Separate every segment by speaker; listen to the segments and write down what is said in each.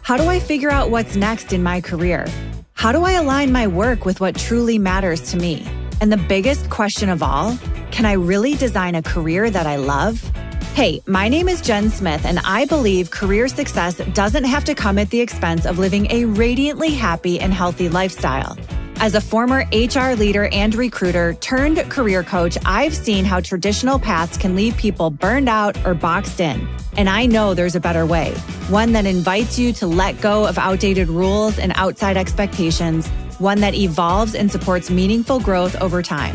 Speaker 1: How do I figure out what's next in my career? How do I align my work with what truly matters to me? And the biggest question of all, can I really design a career that I love? Hey, my name is Jen Smith, and I believe career success doesn't have to come at the expense of living a radiantly happy and healthy lifestyle. As a former HR leader and recruiter turned career coach, I've seen how traditional paths can leave people burned out or boxed in. And I know there's a better way, one that invites you to let go of outdated rules and outside expectations, one that evolves and supports meaningful growth over time.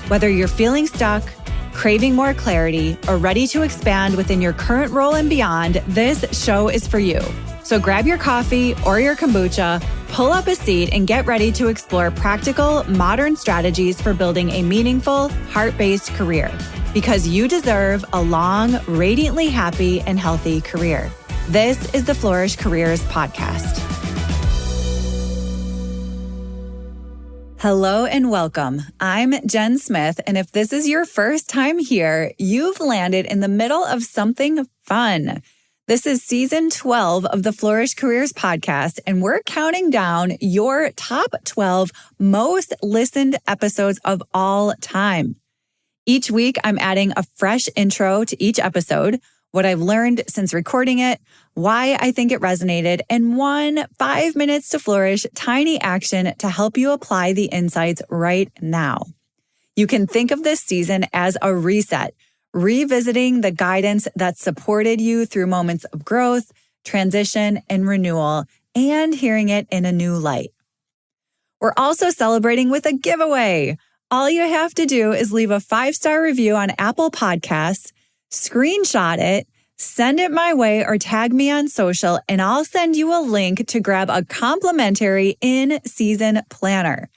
Speaker 1: Whether you're feeling stuck, craving more clarity, or ready to expand within your current role and beyond, this show is for you. So grab your coffee or your kombucha, pull up a seat, and get ready to explore practical, modern strategies for building a meaningful, heart-based career. Because you deserve a long, radiantly happy, and healthy career. This is the Flourish Careers Podcast. Hello and welcome. I'm Jen Smith, and if this is your first time here, you've landed in the middle of something fun. This is season 12 of the Flourish Careers Podcast, and we're counting down your top 12 most listened episodes of all time. Each week, I'm adding a fresh intro to each episode, what I've learned since recording it, why I think it resonated, and one 5 minutes to flourish tiny action to help you apply the insights right now. You can think of this season as a reset, revisiting the guidance that supported you through moments of growth, transition, and renewal, and hearing it in a new light. We're also celebrating with a giveaway. All you have to do is leave a 5-star review on Apple Podcasts, screenshot it, send it my way, or tag me on social, and I'll send you a link to grab a complimentary in-season planner.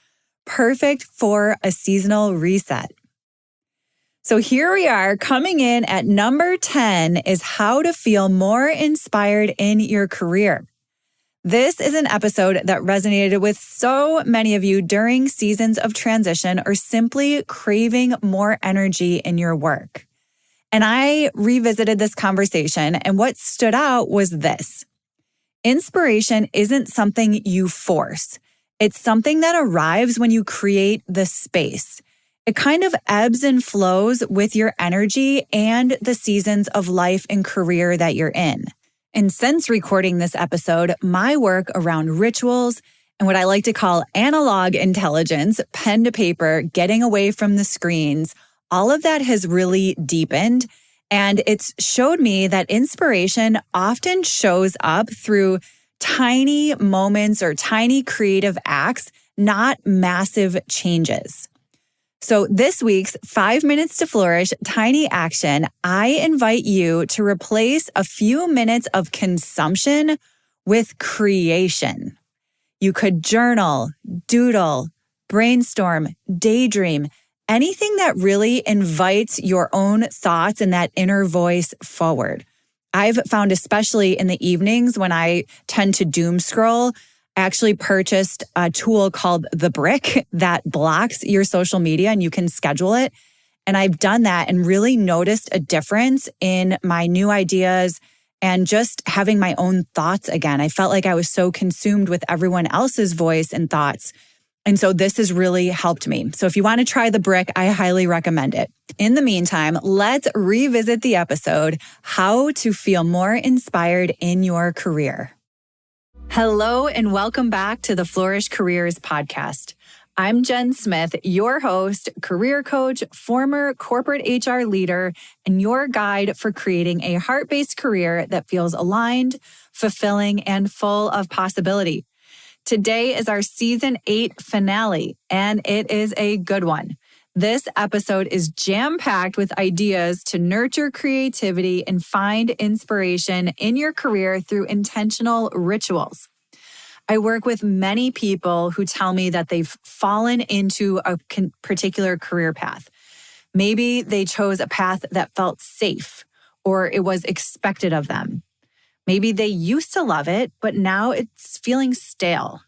Speaker 1: Perfect for a seasonal reset. So here we are, coming in at number 10 is how to feel more inspired in your career. This is an episode that resonated with so many of you during seasons of transition or simply craving more energy in your work. And I revisited this conversation, and what stood out was this. Inspiration isn't something you force. It's something that arrives when you create the space. It kind of ebbs and flows with your energy and the seasons of life and career that you're in. And since recording this episode, my work around rituals and what I like to call analog intelligence, pen to paper, getting away from the screens, all of that has really deepened. And it's showed me that inspiration often shows up through tiny moments or tiny creative acts, not massive changes. So this week's 5 minutes to flourish tiny action, I invite you to replace a few minutes of consumption with creation. You could journal, doodle, brainstorm, daydream, anything that really invites your own thoughts and that inner voice forward. I've found, especially in the evenings when I tend to doom scroll, I actually purchased a tool called The Brick that blocks your social media and you can schedule it. And I've done that and really noticed a difference in my new ideas and just having my own thoughts again. I felt like I was so consumed with everyone else's voice and thoughts. And so this has really helped me. So if you want to try The Brick, I highly recommend it. In the meantime, let's revisit the episode, How to Feel More Inspired in Your Career. Hello and welcome back to the Flourish Careers Podcast. I'm Jen Smith, your host, career coach, former corporate HR leader, and your guide for creating a heart-based career that feels aligned, fulfilling, and full of possibility. Today is our season 8 finale, and it is a good one. This episode is jam-packed with ideas to nurture creativity and find inspiration in your career through intentional rituals. I work with many people who tell me that they've fallen into a particular career path. Maybe they chose a path that felt safe or it was expected of them. Maybe they used to love it, but now it's feeling stale.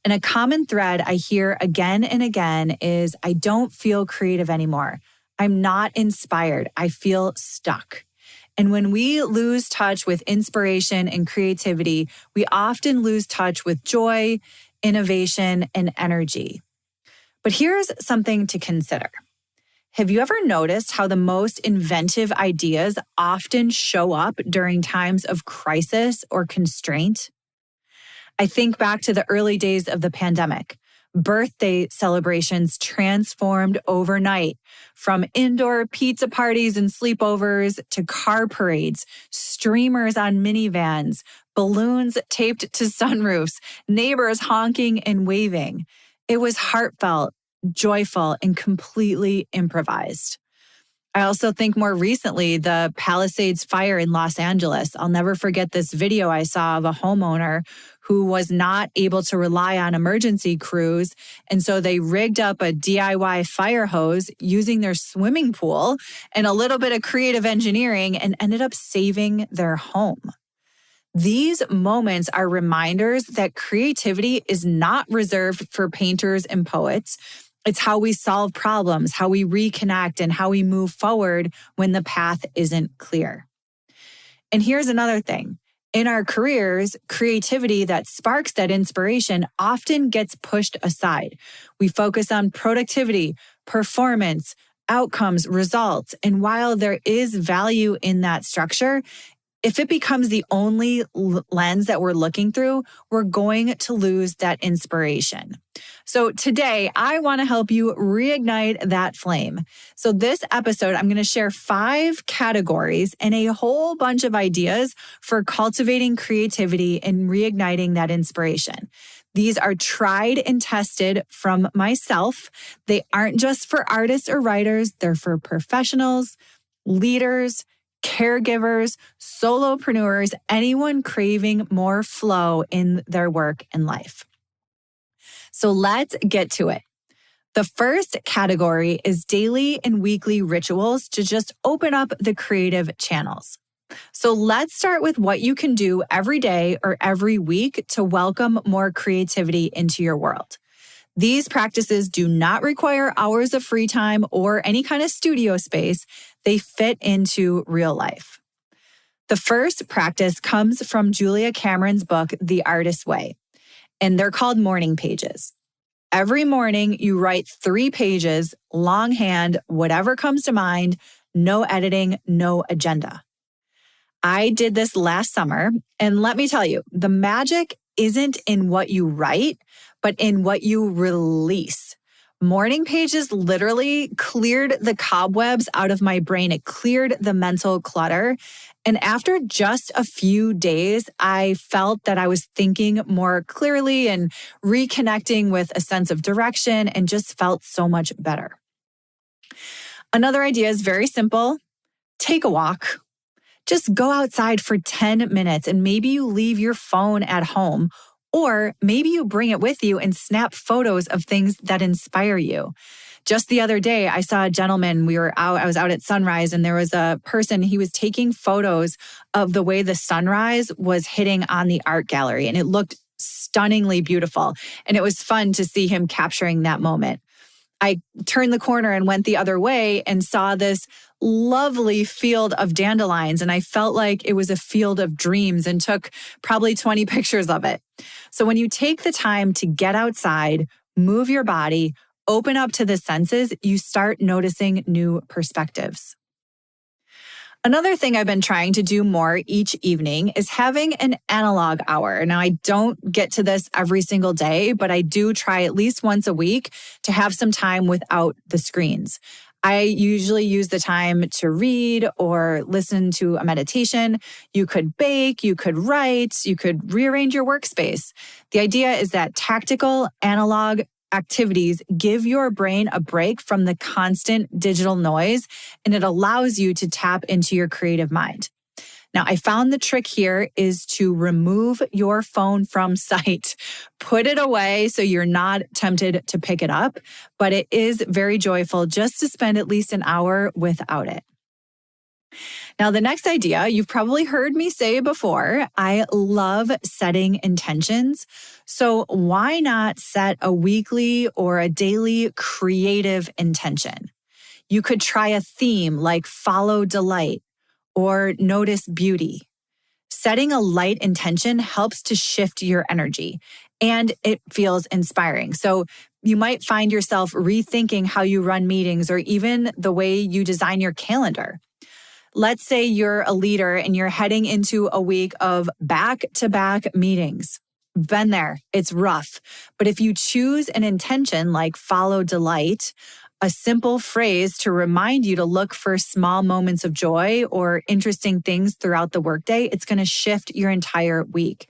Speaker 1: And a common thread I hear again and again is, I don't feel creative anymore. I'm not inspired. I feel stuck. And when we lose touch with inspiration and creativity, we often lose touch with joy, innovation, and energy. But here's something to consider. Have you ever noticed how the most inventive ideas often show up during times of crisis or constraint? I think back to the early days of the pandemic. Birthday celebrations transformed overnight from indoor pizza parties and sleepovers to car parades, streamers on minivans, balloons taped to sunroofs, neighbors honking and waving. It was heartfelt, joyful, and completely improvised. I also think more recently, the Palisades fire in Los Angeles. I'll never forget this video I saw of a homeowner who was not able to rely on emergency crews. And so they rigged up a DIY fire hose using their swimming pool and a little bit of creative engineering and ended up saving their home. These moments are reminders that creativity is not reserved for painters and poets. It's how we solve problems, how we reconnect, and how we move forward when the path isn't clear. And here's another thing. In our careers, creativity that sparks that inspiration often gets pushed aside. We focus on productivity, performance, outcomes, results. And while there is value in that structure, if it becomes the only lens that we're looking through, we're going to lose that inspiration. So today, I want to help you reignite that flame. So this episode, I'm going to share 5 categories and a whole bunch of ideas for cultivating creativity and reigniting that inspiration. These are tried and tested from myself. They aren't just for artists or writers. They're for professionals, leaders, caregivers, solopreneurs, anyone craving more flow in their work and life. So let's get to it. The first category is daily and weekly rituals to just open up the creative channels. So let's start with what you can do every day or every week to welcome more creativity into your world. These practices do not require hours of free time or any kind of studio space. They fit into real life. The first practice comes from Julia Cameron's book, The Artist's Way, and they're called morning pages. Every morning, you write 3 pages, longhand, whatever comes to mind, no editing, no agenda. I did this last summer, and let me tell you, the magic isn't in what you write, but in what you release. Morning pages literally cleared the cobwebs out of my brain. It cleared the mental clutter. And after just a few days, I felt that I was thinking more clearly and reconnecting with a sense of direction and just felt so much better. Another idea is very simple. Take a walk. Just go outside for 10 minutes and maybe you leave your phone at home. Or maybe you bring it with you and snap photos of things that inspire you. Just the other day, I saw a gentleman, I was out at sunrise and there was a person, he was taking photos of the way the sunrise was hitting on the art gallery and it looked stunningly beautiful. And it was fun to see him capturing that moment. I turned the corner and went the other way and saw this lovely field of dandelions. And I felt like it was a field of dreams and took probably 20 pictures of it. So when you take the time to get outside, move your body, open up to the senses, you start noticing new perspectives. Another thing I've been trying to do more each evening is having an analog hour. Now, I don't get to this every single day, but I do try at least once a week to have some time without the screens. I usually use the time to read or listen to a meditation. You could bake, you could write, you could rearrange your workspace. The idea is that tactical, analog activities give your brain a break from the constant digital noise, and it allows you to tap into your creative mind. Now, I found the trick here is to remove your phone from sight. Put it away so you're not tempted to pick it up, but it is very joyful just to spend at least an hour without it. Now, the next idea, you've probably heard me say before, I love setting intentions. So why not set a weekly or a daily creative intention? You could try a theme like follow delight, or notice beauty. Setting a light intention helps to shift your energy, and it feels inspiring. So you might find yourself rethinking how you run meetings or even the way you design your calendar. Let's say you're a leader and you're heading into a week of back-to-back meetings. Been there. It's rough. But if you choose an intention like follow delight, a simple phrase to remind you to look for small moments of joy or interesting things throughout the workday, it's going to shift your entire week.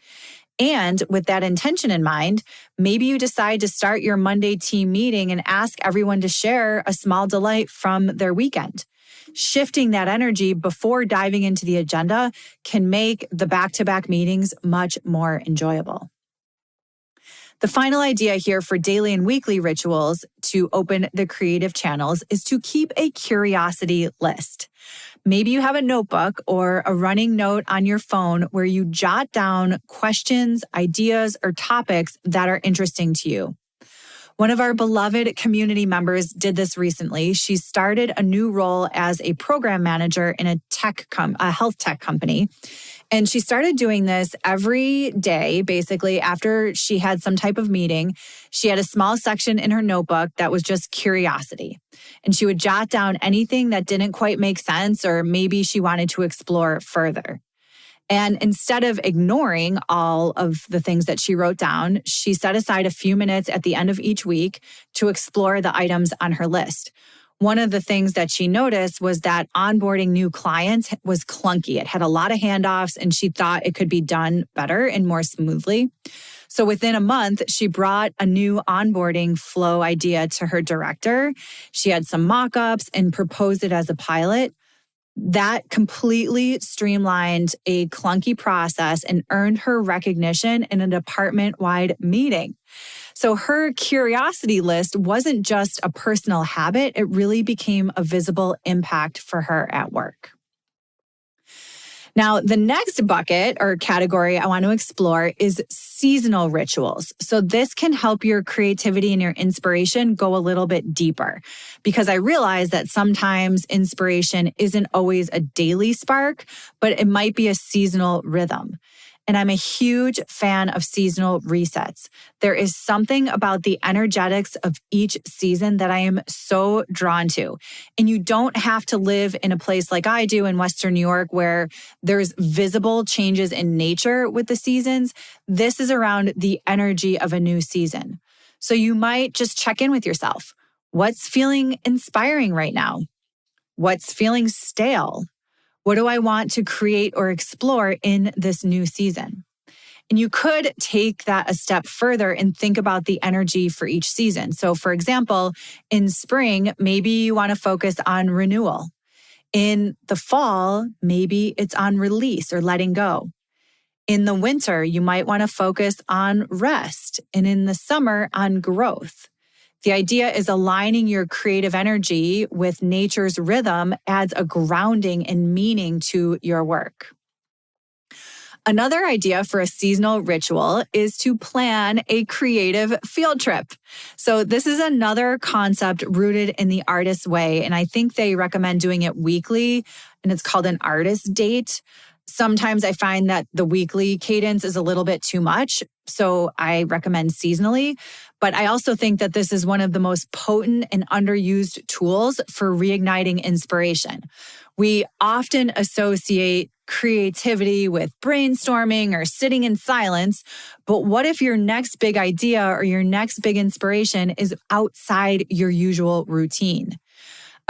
Speaker 1: And with that intention in mind, maybe you decide to start your Monday team meeting and ask everyone to share a small delight from their weekend. Shifting that energy before diving into the agenda can make the back-to-back meetings much more enjoyable. The final idea here for daily and weekly rituals to open the creative channels is to keep a curiosity list. Maybe you have a notebook or a running note on your phone where you jot down questions, ideas, or topics that are interesting to you. One of our beloved community members did this recently. She started a new role as a program manager in a health tech company. And she started doing this every day, basically, after she had some type of meeting. She had a small section in her notebook that was just curiosity. And she would jot down anything that didn't quite make sense, or maybe she wanted to explore further. And instead of ignoring all of the things that she wrote down, she set aside a few minutes at the end of each week to explore the items on her list. One of the things that she noticed was that onboarding new clients was clunky. It had a lot of handoffs, and she thought it could be done better and more smoothly. So within a month, she brought a new onboarding flow idea to her director. She had some mock-ups and proposed it as a pilot. That completely streamlined a clunky process and earned her recognition in a department-wide meeting. So her curiosity list wasn't just a personal habit, it really became a visible impact for her at work. Now, the next bucket or category I want to explore is seasonal rituals. So this can help your creativity and your inspiration go a little bit deeper, because I realize that sometimes inspiration isn't always a daily spark, but it might be a seasonal rhythm. And I'm a huge fan of seasonal resets. There is something about the energetics of each season that I am so drawn to. And you don't have to live in a place like I do in Western New York where there's visible changes in nature with the seasons. This is around the energy of a new season. So you might just check in with yourself. What's feeling inspiring right now? What's feeling stale? What do I want to create or explore in this new season? And you could take that a step further and think about the energy for each season. So for example, in spring, maybe you want to focus on renewal. In the fall, maybe it's on release or letting go. In the winter, you might want to focus on rest. And in the summer, on growth. The idea is aligning your creative energy with nature's rhythm adds a grounding and meaning to your work. Another idea for a seasonal ritual is to plan a creative field trip. So this is another concept rooted in the artist's way, and I think they recommend doing it weekly, and it's called an artist date. Sometimes I find that the weekly cadence is a little bit too much, so I recommend seasonally. But I also think that this is one of the most potent and underused tools for reigniting inspiration. We often associate creativity with brainstorming or sitting in silence, but what if your next big idea or your next big inspiration is outside your usual routine?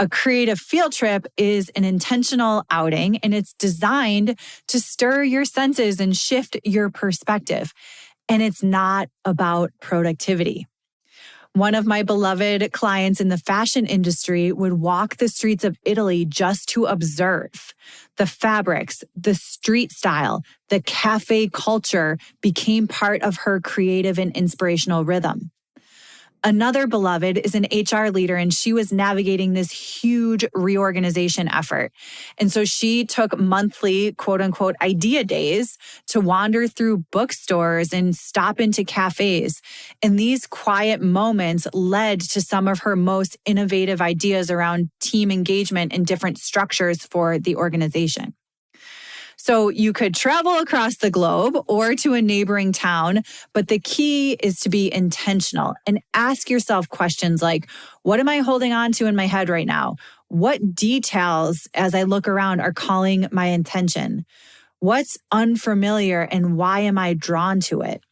Speaker 1: A creative field trip is an intentional outing, and it's designed to stir your senses and shift your perspective. And it's not about productivity. One of my beloved clients in the fashion industry would walk the streets of Italy just to observe. The fabrics, the street style, the cafe culture became part of her creative and inspirational rhythm. Another beloved is an HR leader, and she was navigating this huge reorganization effort. And so she took monthly, quote unquote, idea days to wander through bookstores and stop into cafes. And these quiet moments led to some of her most innovative ideas around team engagement and different structures for the organization. So you could travel across the globe or to a neighboring town, but the key is to be intentional and ask yourself questions like, what am I holding on to in my head right now? What details as I look around are calling my attention? What's unfamiliar and why am I drawn to it?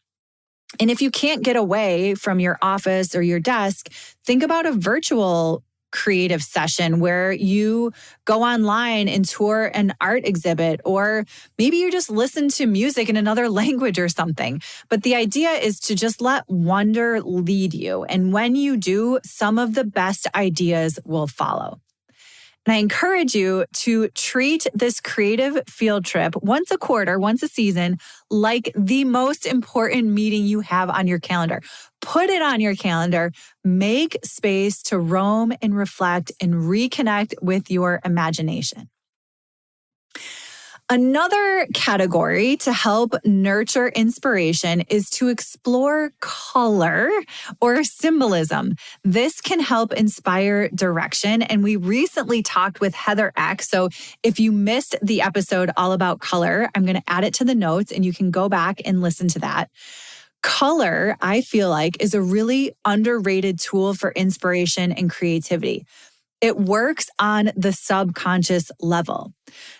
Speaker 1: And if you can't get away from your office or your desk, think about a virtual creative session where you go online and tour an art exhibit, or maybe you just listen to music in another language or something. But the idea is to just let wonder lead you. And when you do, some of the best ideas will follow. And I encourage you to treat this creative field trip once a quarter, once a season, like the most important meeting you have on your calendar. Put it on your calendar, make space to roam and reflect and reconnect with your imagination. Another category to help nurture inspiration is to explore color or symbolism. This can help inspire direction. And we recently talked with Heather X. So if you missed the episode all about color, I'm going to add it to the notes and you can go back and listen to that. Color, I feel like, is a really underrated tool for inspiration and creativity. It works on the subconscious level.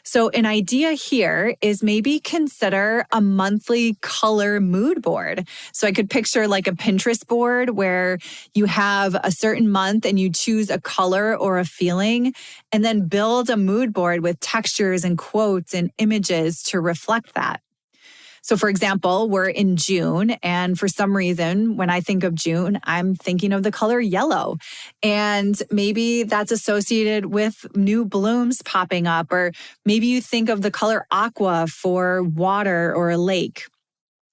Speaker 1: So an idea here is maybe consider a monthly color mood board. So I could picture like a Pinterest board where you have a certain month and you choose a color or a feeling, and then build a mood board with textures and quotes and images to reflect that. So for example, we're in June, and for some reason, when I think of June, I'm thinking of the color yellow. And maybe that's associated with new blooms popping up, or maybe you think of the color aqua for water or a lake.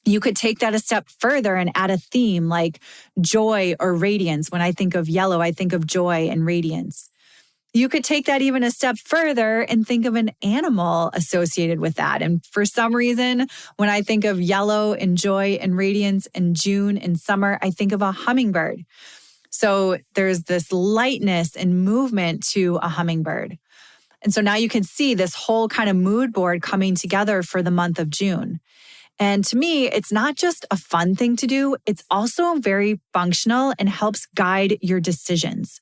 Speaker 1: You could take that a step further and add a theme like joy or radiance. When I think of yellow, I think of joy and radiance. You could take that even a step further and think of an animal associated with that. And for some reason, when I think of yellow and joy and radiance and June and summer, I think of a hummingbird. So there's this lightness and movement to a hummingbird. And so now you can see this whole kind of mood board coming together for the month of June. And to me, it's not just a fun thing to do, it's also very functional and helps guide your decisions.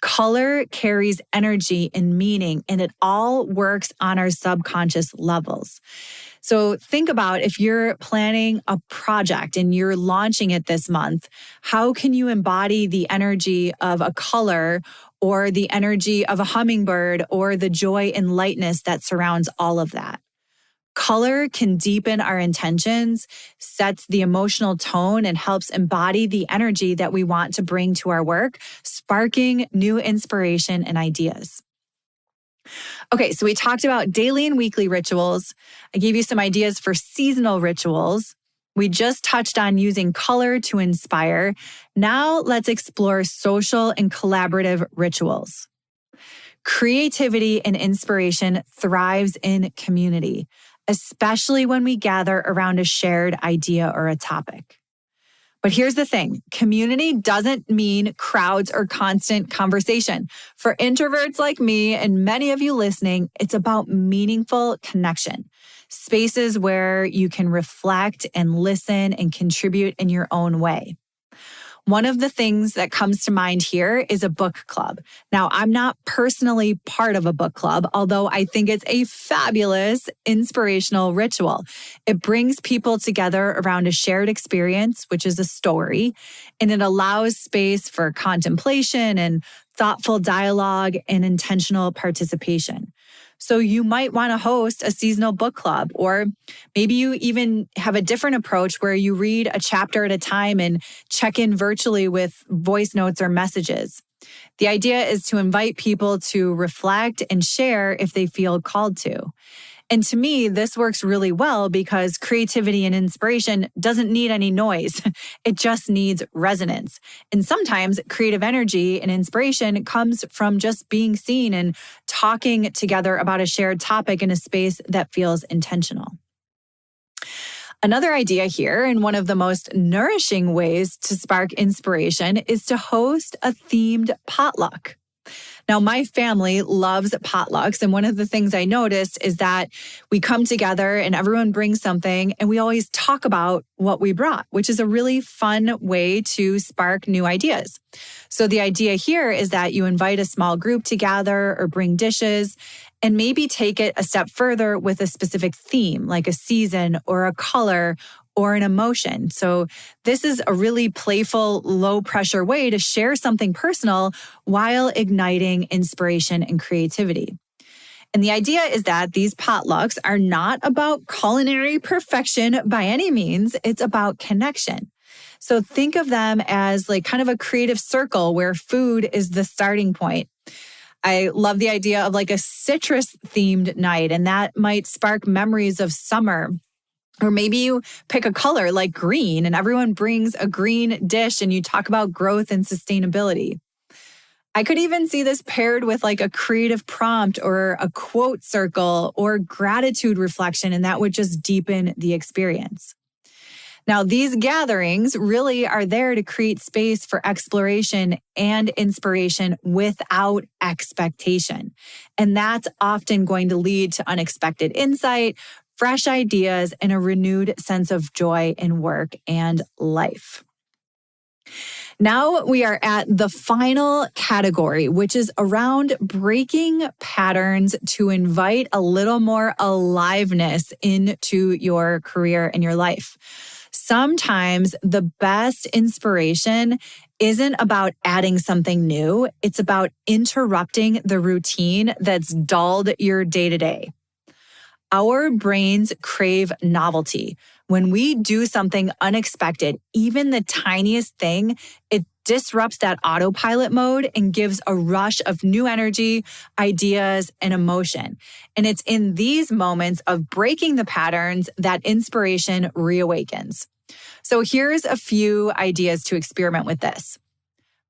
Speaker 1: Color carries energy and meaning, and it all works on our subconscious levels. So think about if you're planning a project and you're launching it this month, how can you embody the energy of a color or the energy of a hummingbird or the joy and lightness that surrounds all of that? Color can deepen our intentions, sets the emotional tone, and helps embody the energy that we want to bring to our work, sparking new inspiration and ideas. Okay, so we talked about daily and weekly rituals. I gave you some ideas for seasonal rituals. We just touched on using color to inspire. Now let's explore social and collaborative rituals. Creativity and inspiration thrives in community, especially when we gather around a shared idea or a topic. But here's the thing, community doesn't mean crowds or constant conversation. For introverts like me and many of you listening, it's about meaningful connection, spaces where you can reflect and listen and contribute in your own way. One of the things that comes to mind here is a book club. Now, I'm not personally part of a book club, although I think it's a fabulous inspirational ritual. It brings people together around a shared experience, which is a story, and it allows space for contemplation and thoughtful dialogue and intentional participation. So you might want to host a seasonal book club, or maybe you even have a different approach where you read a chapter at a time and check in virtually with voice notes or messages. The idea is to invite people to reflect and share if they feel called to. And to me, this works really well because creativity and inspiration doesn't need any noise. It just needs resonance. And sometimes creative energy and inspiration comes from just being seen and talking together about a shared topic in a space that feels intentional. Another idea here, and one of the most nourishing ways to spark inspiration, is to host a themed potluck. Now, my family loves potlucks. And one of the things I noticed is that we come together and everyone brings something and we always talk about what we brought, which is a really fun way to spark new ideas. So the idea here is that you invite a small group to gather or bring dishes and maybe take it a step further with a specific theme, like a season or a color or an emotion. So this is a really playful, low pressure way to share something personal while igniting inspiration and creativity. And the idea is that these potlucks are not about culinary perfection by any means. It's about connection. So think of them as like kind of a creative circle where food is the starting point. I love the idea of like a citrus themed night, and that might spark memories of summer. Or maybe you pick a color like green and everyone brings a green dish and you talk about growth and sustainability. I could even see this paired with like a creative prompt or a quote circle or gratitude reflection, and that would just deepen the experience. Now, these gatherings really are there to create space for exploration and inspiration without expectation. And that's often going to lead to unexpected insight, fresh ideas, and a renewed sense of joy in work and life. Now we are at the final category, which is around breaking patterns to invite a little more aliveness into your career and your life. Sometimes the best inspiration isn't about adding something new. It's about interrupting the routine that's dulled your day-to-day. Our brains crave novelty. When we do something unexpected, even the tiniest thing, it disrupts that autopilot mode and gives a rush of new energy, ideas, and emotion. And it's in these moments of breaking the patterns that inspiration reawakens. So here's a few ideas to experiment with this.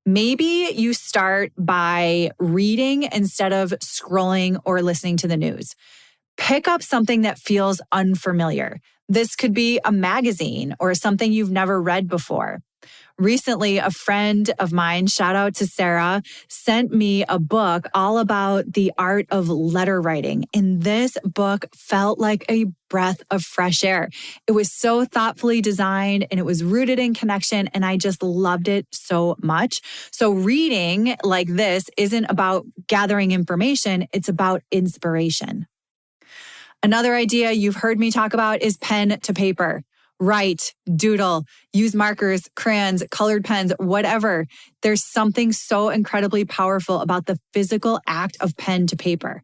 Speaker 1: Maybe you start by reading instead of scrolling or listening to the news. Pick up something that feels unfamiliar. This could be a magazine or something you've never read before. Recently, a friend of mine, shout out to Sarah, sent me a book all about the art of letter writing. And this book felt like a breath of fresh air. It was so thoughtfully designed and it was rooted in connection. And I just loved it so much. So reading like this isn't about gathering information. It's about inspiration. Another idea you've heard me talk about is pen to paper. Write, doodle, use markers, crayons, colored pens, whatever. There's something so incredibly powerful about the physical act of pen to paper.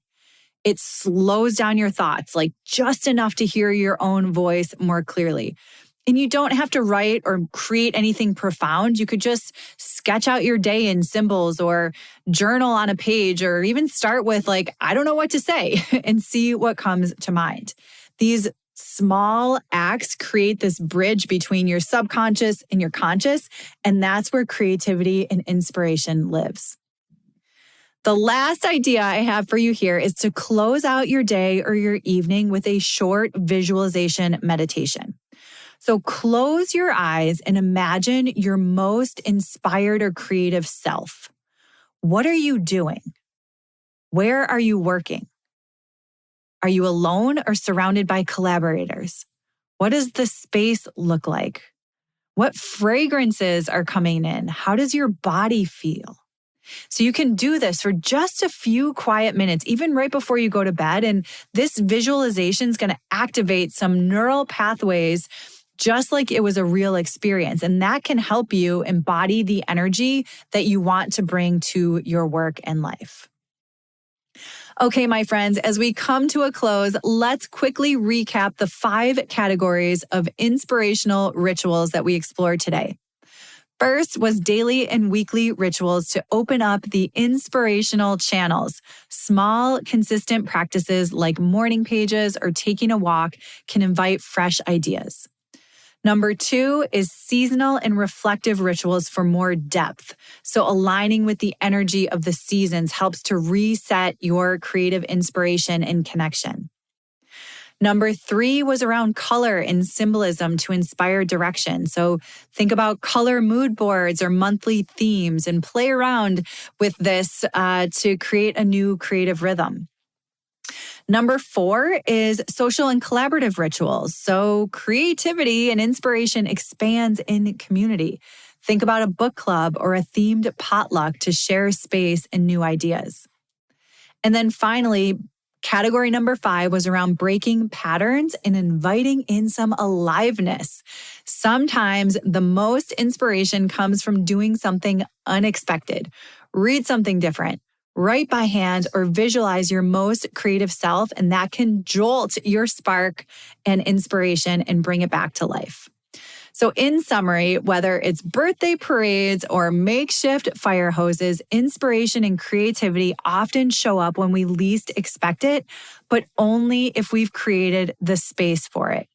Speaker 1: It slows down your thoughts, like just enough to hear your own voice more clearly. And you don't have to write or create anything profound. You could just sketch out your day in symbols or journal on a page, or even start with like, I don't know what to say, and see what comes to mind. These small acts create this bridge between your subconscious and your conscious, and that's where creativity and inspiration lives. The last idea I have for you here is to close out your day or your evening with a short visualization meditation. So close your eyes and imagine your most inspired or creative self. What are you doing? Where are you working? Are you alone or surrounded by collaborators? What does the space look like? What fragrances are coming in? How does your body feel? So you can do this for just a few quiet minutes, even right before you go to bed. And this visualization is going to activate some neural pathways just like it was a real experience. And that can help you embody the energy that you want to bring to your work and life. Okay, my friends, as we come to a close, let's quickly recap the 5 categories of inspirational rituals that we explored today. First was daily and weekly rituals to open up the inspirational channels. Small, consistent practices like morning pages or taking a walk can invite fresh ideas. Number 2 is seasonal and reflective rituals for more depth. So aligning with the energy of the seasons helps to reset your creative inspiration and connection. Number 3 was around color and symbolism to inspire direction. So think about color mood boards or monthly themes and play around with this to create a new creative rhythm. Number 4 is social and collaborative rituals. So creativity and inspiration expands in community. Think about a book club or a themed potluck to share space and new ideas. And then finally, category number 5 was around breaking patterns and inviting in some aliveness. Sometimes the most inspiration comes from doing something unexpected. Read something different, write by hand, or visualize your most creative self, and that can jolt your spark and inspiration and bring it back to life. So in summary, whether it's birthday parades or makeshift fire hoses, inspiration and creativity often show up when we least expect it, but only if we've created the space for it.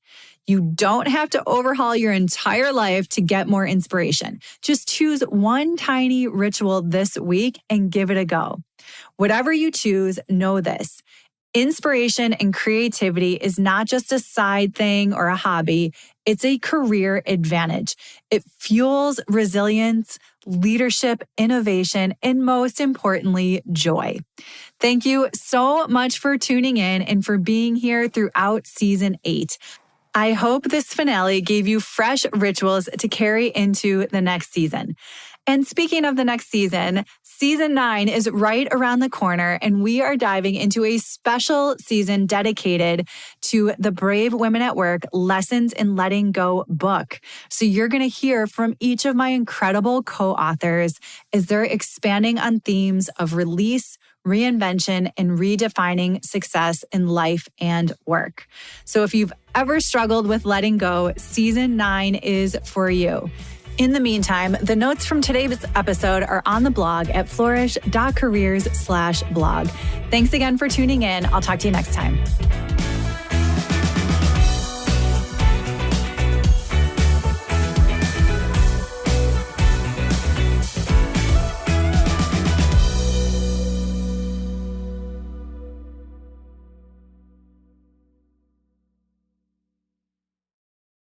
Speaker 1: You don't have to overhaul your entire life to get more inspiration. Just choose one tiny ritual this week and give it a go. Whatever you choose, know this. Inspiration and creativity is not just a side thing or a hobby. It's a career advantage. It fuels resilience, leadership, innovation, and most importantly, joy. Thank you so much for tuning in and for being here throughout season 8. I hope this finale gave you fresh rituals to carry into the next season. And speaking of the next season, season 9 is right around the corner, and we are diving into a special season dedicated to the Brave Women at Work Lessons in Letting Go book. So you're going to hear from each of my incredible co-authors as they're expanding on themes of release, reinvention, and redefining success in life and work. So if you've ever struggled with letting go, season 9 is for you. In the meantime, the notes from today's episode are on the blog at flourish.careers/blog. Thanks again for tuning in. I'll talk to you next time.